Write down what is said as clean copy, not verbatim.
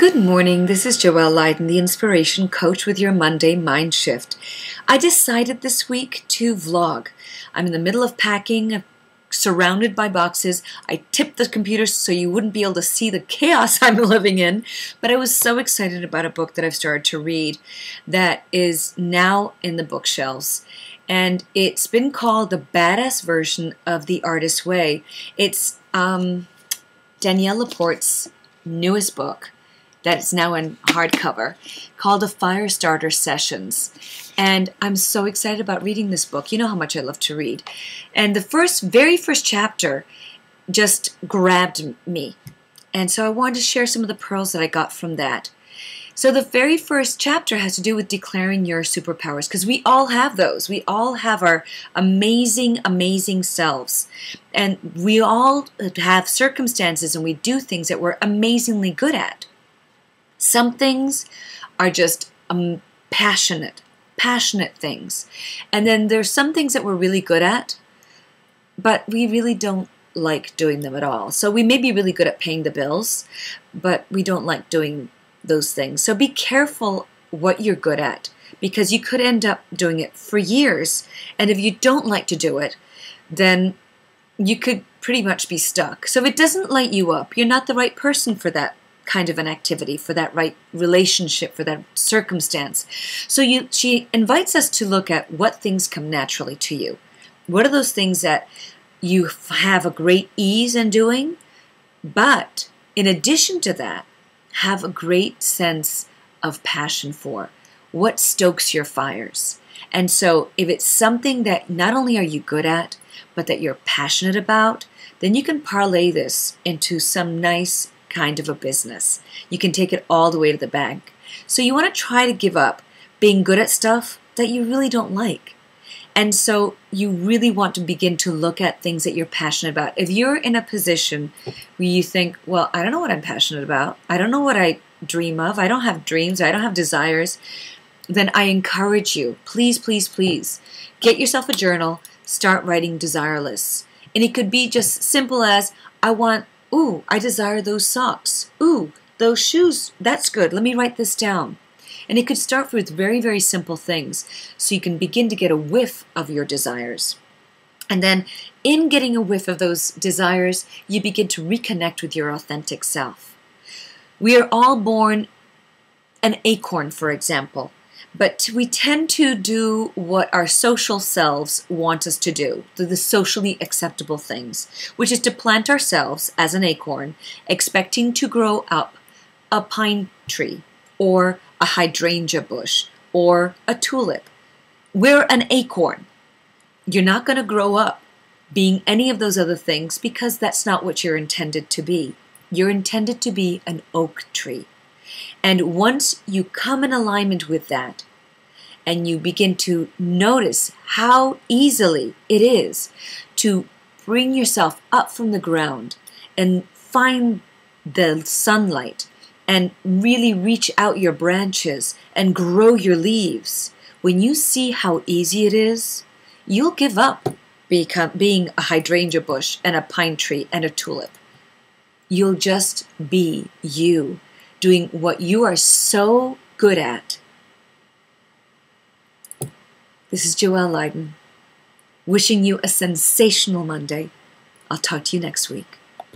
Good morning, this is Joelle Leiden, the Inspiration Coach with your Monday Mind Shift. I decided this week to vlog. I'm in the middle of packing, surrounded by boxes. I tipped the computer so you wouldn't be able to see the chaos I'm living in, but I was so excited about a book that I've started to read that is now in the bookshelves. And it's been called The Badass Version of The Artist's Way. It's Danielle LaPorte's newest book that's now in hardcover, called the Firestarter Sessions. And I'm so excited about reading this book. You know how much I love to read. And the very first chapter just grabbed me. And so I wanted to share some of the pearls that I got from that. So the very first chapter has to do with declaring your superpowers, because we all have those. We all have our amazing, amazing selves. And we all have circumstances and we do things that we're amazingly good at. Some things are just passionate things. And then there's some things that we're really good at, but we really don't like doing them at all. So we may be really good at paying the bills, but we don't like doing those things. So be careful what you're good at, because you could end up doing it for years. And if you don't like to do it, then you could pretty much be stuck. So if it doesn't light you up, you're not the right person for that kind of an activity, for that right relationship, for that circumstance. So she invites us to look at what things come naturally to you. What are those things that you have a great ease in doing, but in addition to that, have a great sense of passion for? What stokes your fires? And so if it's something that not only are you good at, but that you're passionate about, then you can parlay this into some nice kind of a business. You can take it all the way to the bank. So you want to try to give up being good at stuff that you really don't like. And so you really want to begin to look at things that you're passionate about. If you're in a position where you think, well, I don't know what I'm passionate about. I don't know what I dream of. I don't have dreams. I don't have desires. Then I encourage you, please, please, please, get yourself a journal, start writing desire lists. And it could be just simple as, I desire those socks. Ooh, those shoes, that's good. Let me write this down. And it could start with very, very simple things, so you can begin to get a whiff of your desires. And then in getting a whiff of those desires, you begin to reconnect with your authentic self. We are all born an acorn, for example, but we tend to do what our social selves want us to do, the socially acceptable things, which is to plant ourselves as an acorn, expecting to grow up a pine tree or a hydrangea bush or a tulip. We're an acorn. You're not going to grow up being any of those other things, because that's not what you're intended to be. You're intended to be an oak tree. And once you come in alignment with that, and you begin to notice how easily it is to bring yourself up from the ground and find the sunlight and really reach out your branches and grow your leaves, when you see how easy it is, you'll give up being a hydrangea bush and a pine tree and a tulip. You'll just be you, doing what you are so good at. This is Joelle Leiden, wishing you a sensational Monday. I'll talk to you next week.